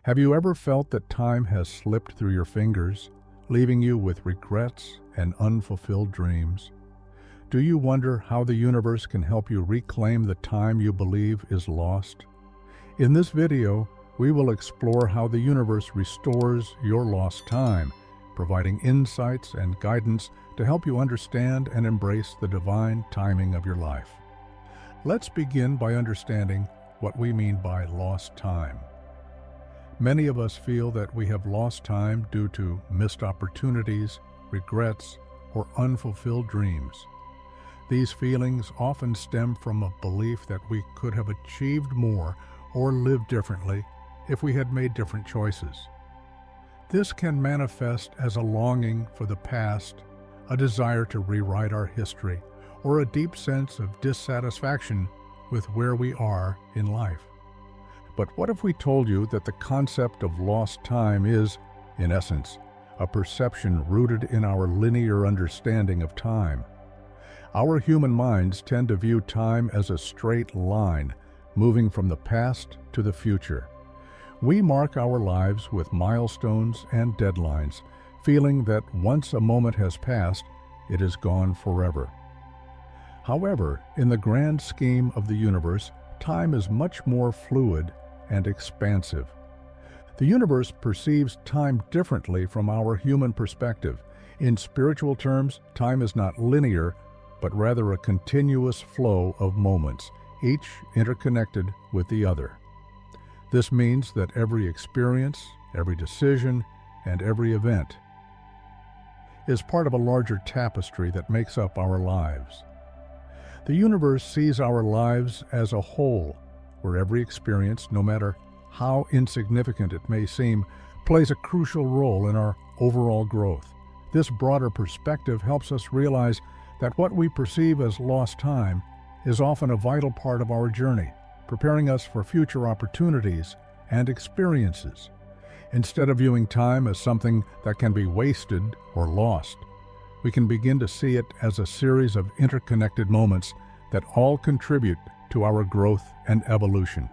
Have you ever felt that time has slipped through your fingers, leaving you with regrets and unfulfilled dreams? Do you wonder how the universe can help you reclaim the time you believe is lost? In this video, we will explore how the universe restores your lost time, providing insights and guidance to help you understand and embrace the divine timing of your life. Let's begin by understanding what we mean by lost time. Many of us feel that we have lost time due to missed opportunities, regrets, or unfulfilled dreams. These feelings often stem from a belief that we could have achieved more or lived differently if we had made different choices. This can manifest as a longing for the past, a desire to rewrite our history, or a deep sense of dissatisfaction with where we are in life. But what if we told you that the concept of lost time is, in essence, a perception rooted in our linear understanding of time? Our human minds tend to view time as a straight line, moving from the past to the future. We mark our lives with milestones and deadlines, feeling that once a moment has passed, it is gone forever. However, in the grand scheme of the universe, time is much more fluid and expansive. The universe perceives time differently from our human perspective. In spiritual terms, time is not linear, but rather a continuous flow of moments, each interconnected with the other. This means that every experience, every decision, and every event is part of a larger tapestry that makes up our lives. The universe sees our lives as a whole, where every experience, no matter how insignificant it may seem, plays a crucial role in our overall growth. This broader perspective helps us realize that what we perceive as lost time is often a vital part of our journey, preparing us for future opportunities and experiences. Instead of viewing time as something that can be wasted or lost, we can begin to see it as a series of interconnected moments that all contribute to our growth and evolution.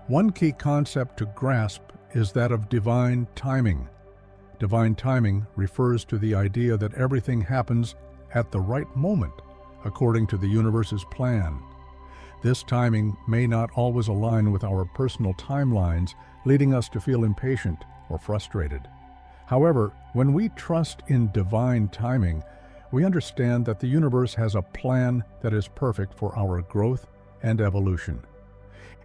One key concept to grasp is that of divine timing. Divine timing refers to the idea that everything happens at the right moment, according to the universe's plan. This timing may not always align with our personal timelines, leading us to feel impatient or frustrated. However, when we trust in divine timing, we understand that the universe has a plan that is perfect for our growth and evolution.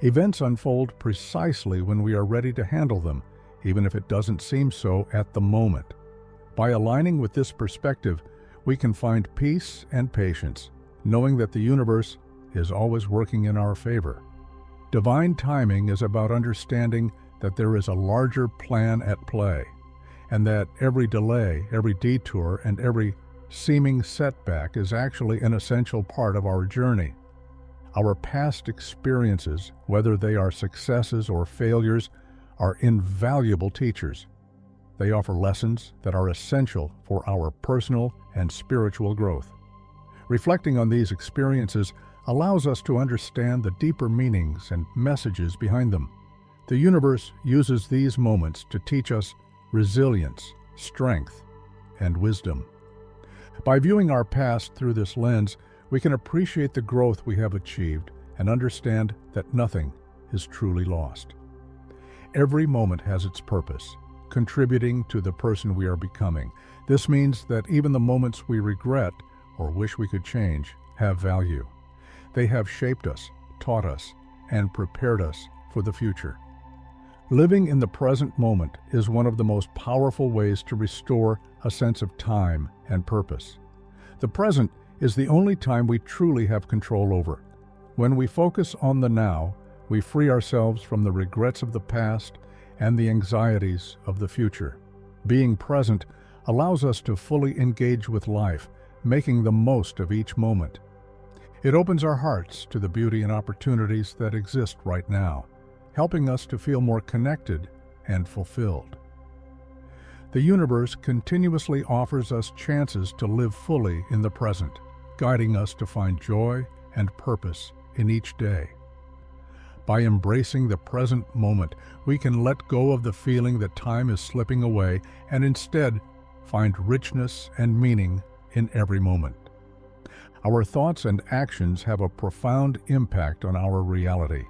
Events unfold precisely when we are ready to handle them, even if it doesn't seem so at the moment. By aligning with this perspective, we can find peace and patience, knowing that the universe is always working in our favor. Divine timing is about understanding that there is a larger plan at play, and that every delay, every detour, and every seeming setback is actually an essential part of our journey. Our past experiences, whether they are successes or failures, are invaluable teachers. They offer lessons that are essential for our personal and spiritual growth. Reflecting on these experiences allows us to understand the deeper meanings and messages behind them. The universe uses these moments to teach us resilience, strength, and wisdom. By viewing our past through this lens, we can appreciate the growth we have achieved and understand that nothing is truly lost. Every moment has its purpose, contributing to the person we are becoming. This means that even the moments we regret or wish we could change have value. They have shaped us, taught us, and prepared us for the future. Living in the present moment is one of the most powerful ways to restore a sense of time and purpose. The present is the only time we truly have control over. When we focus on the now, we free ourselves from the regrets of the past and the anxieties of the future. Being present allows us to fully engage with life, making the most of each moment. It opens our hearts to the beauty and opportunities that exist right now, helping us to feel more connected and fulfilled. The universe continuously offers us chances to live fully in the present, guiding us to find joy and purpose in each day. By embracing the present moment, we can let go of the feeling that time is slipping away and instead find richness and meaning in every moment. Our thoughts and actions have a profound impact on our reality.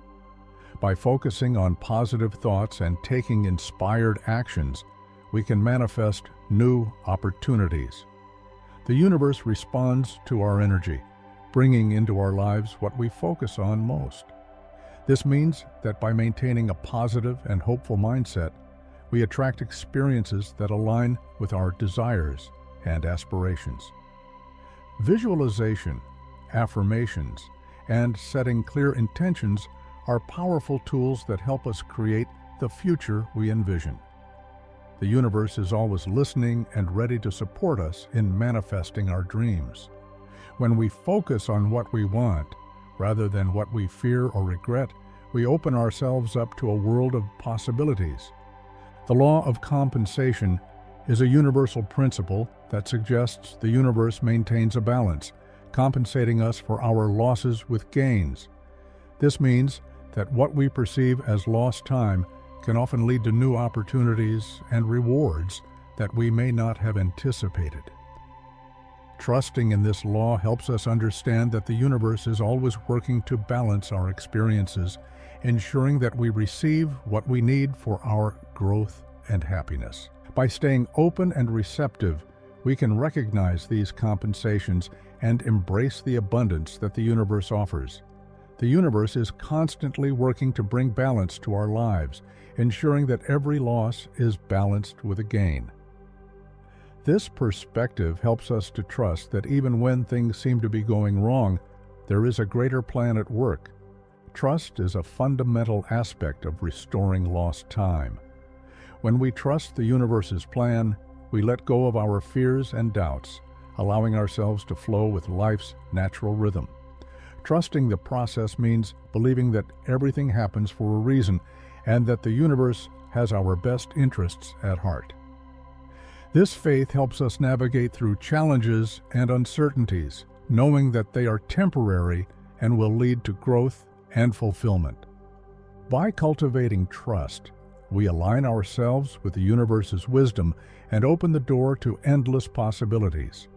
By focusing on positive thoughts and taking inspired actions, we can manifest new opportunities. The universe responds to our energy, bringing into our lives what we focus on most. This means that by maintaining a positive and hopeful mindset, we attract experiences that align with our desires and aspirations. Visualization, affirmations, and setting clear intentions are powerful tools that help us create the future we envision. The universe is always listening and ready to support us in manifesting our dreams. When we focus on what we want, rather than what we fear or regret, we open ourselves up to a world of possibilities. The law of compensation is a universal principle that suggests the universe maintains a balance, compensating us for our losses with gains. This means that what we perceive as lost time can often lead to new opportunities and rewards that we may not have anticipated. Trusting in this law helps us understand that the universe is always working to balance our experiences, ensuring that we receive what we need for our growth and happiness. By staying open and receptive, we can recognize these compensations and embrace the abundance that the universe offers. The universe is constantly working to bring balance to our lives, ensuring that every loss is balanced with a gain. This perspective helps us to trust that even when things seem to be going wrong, there is a greater plan at work. Trust is a fundamental aspect of restoring lost time. When we trust the universe's plan, we let go of our fears and doubts, allowing ourselves to flow with life's natural rhythm. Trusting the process means believing that everything happens for a reason and that the universe has our best interests at heart. This faith helps us navigate through challenges and uncertainties, knowing that they are temporary and will lead to growth and fulfillment. By cultivating trust, we align ourselves with the universe's wisdom and open the door to endless possibilities.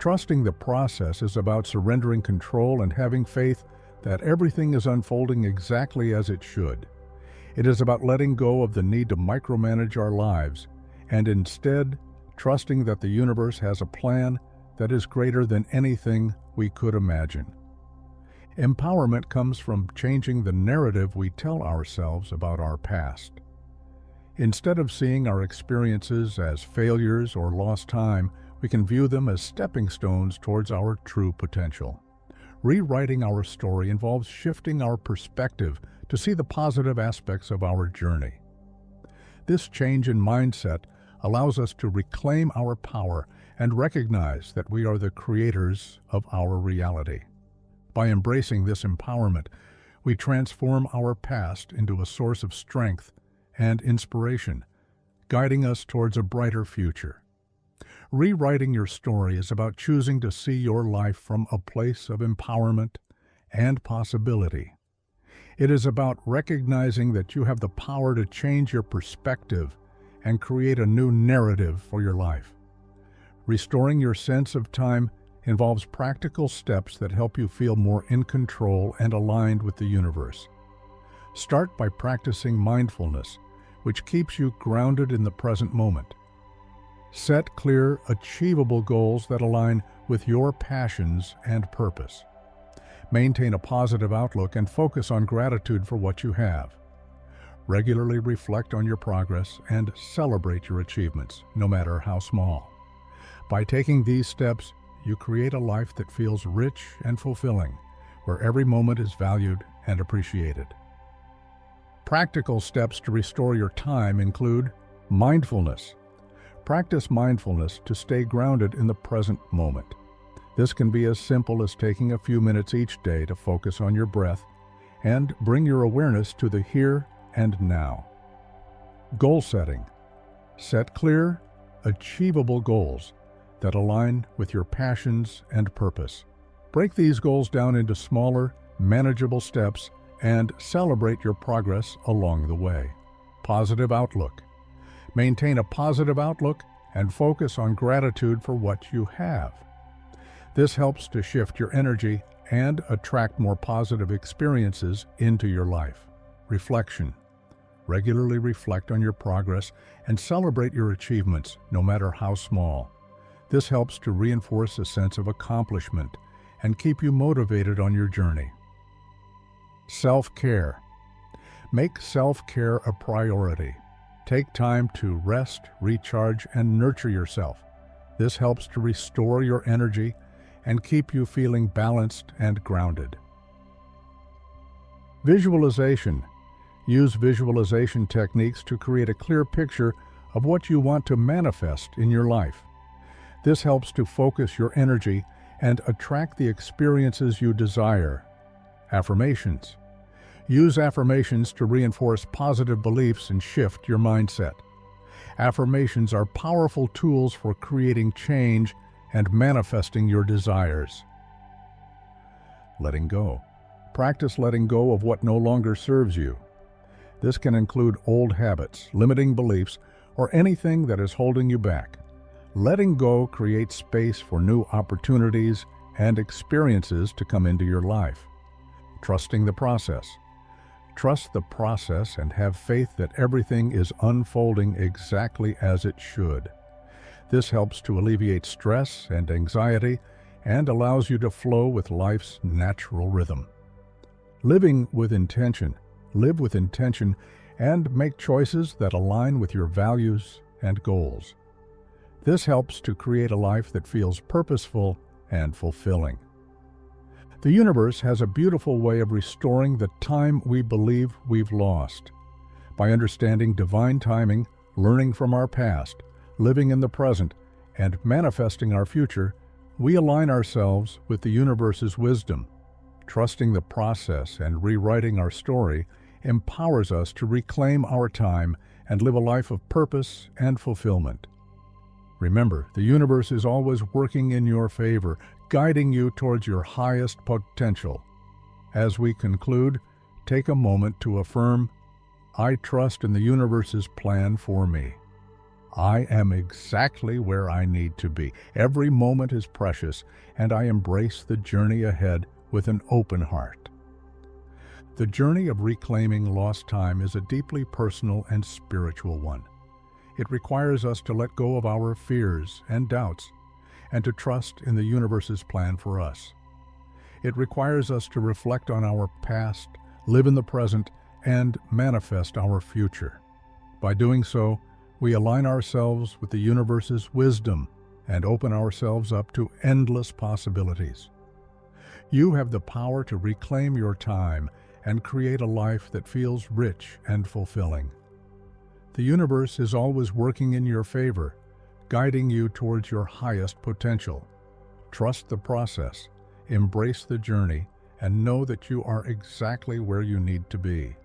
Trusting the process is about surrendering control and having faith that everything is unfolding exactly as it should. It is about letting go of the need to micromanage our lives and instead trusting that the universe has a plan that is greater than anything we could imagine. Empowerment comes from changing the narrative we tell ourselves about our past. Instead of seeing our experiences as failures or lost time, we can view them as stepping stones towards our true potential. Rewriting our story involves shifting our perspective to see the positive aspects of our journey. This change in mindset allows us to reclaim our power and recognize that we are the creators of our reality. By embracing this empowerment, we transform our past into a source of strength and inspiration, guiding us towards a brighter future. Rewriting your story is about choosing to see your life from a place of empowerment and possibility. It is about recognizing that you have the power to change your perspective and create a new narrative for your life. Restoring your sense of time involves practical steps that help you feel more in control and aligned with the universe. Start by practicing mindfulness, which keeps you grounded in the present moment. Set clear, achievable goals that align with your passions and purpose. Maintain a positive outlook and focus on gratitude for what you have. Regularly reflect on your progress and celebrate your achievements, no matter how small. By taking these steps, you create a life that feels rich and fulfilling, where every moment is valued and appreciated. Practical steps to restore your time include mindfulness. Practice mindfulness to stay grounded in the present moment. This can be as simple as taking a few minutes each day to focus on your breath and bring your awareness to the here and now. Goal setting. Set clear, achievable goals that align with your passions and purpose. Break these goals down into smaller, manageable steps and celebrate your progress along the way. Positive outlook. Maintain a positive outlook and focus on gratitude for what you have. This helps to shift your energy and attract more positive experiences into your life. Reflection. Regularly reflect on your progress and celebrate your achievements, no matter how small. This helps to reinforce a sense of accomplishment and keep you motivated on your journey. Self-care. Make self-care a priority. Take time to rest, recharge, and nurture yourself. This helps to restore your energy and keep you feeling balanced and grounded. Visualization. Use visualization techniques to create a clear picture of what you want to manifest in your life. This helps to focus your energy and attract the experiences you desire. Affirmations. Use affirmations to reinforce positive beliefs and shift your mindset. Affirmations are powerful tools for creating change and manifesting your desires. Letting go. Practice letting go of what no longer serves you. This can include old habits, limiting beliefs, or anything that is holding you back. Letting go creates space for new opportunities and experiences to come into your life. Trusting the process. Trust the process and have faith that everything is unfolding exactly as it should. This helps to alleviate stress and anxiety and allows you to flow with life's natural rhythm. Living with intention. Live with intention and make choices that align with your values and goals. This helps to create a life that feels purposeful and fulfilling. The universe has a beautiful way of restoring the time we believe we've lost. By understanding divine timing, learning from our past, living in the present, and manifesting our future, we align ourselves with the universe's wisdom. Trusting the process and rewriting our story empowers us to reclaim our time and live a life of purpose and fulfillment. Remember, the universe is always working in your favor, guiding you towards your highest potential. As we conclude, take a moment to affirm, I trust in the universe's plan for me. I am exactly where I need to be. Every moment is precious, and I embrace the journey ahead with an open heart. The journey of reclaiming lost time is a deeply personal and spiritual one. It requires us to let go of our fears and doubts and to trust in the universe's plan for us. It requires us to reflect on our past, live in the present, and manifest our future. By doing so, we align ourselves with the universe's wisdom and open ourselves up to endless possibilities. You have the power to reclaim your time and create a life that feels rich and fulfilling. The universe is always working in your favor, guiding you towards your highest potential. Trust the process, embrace the journey, and know that you are exactly where you need to be.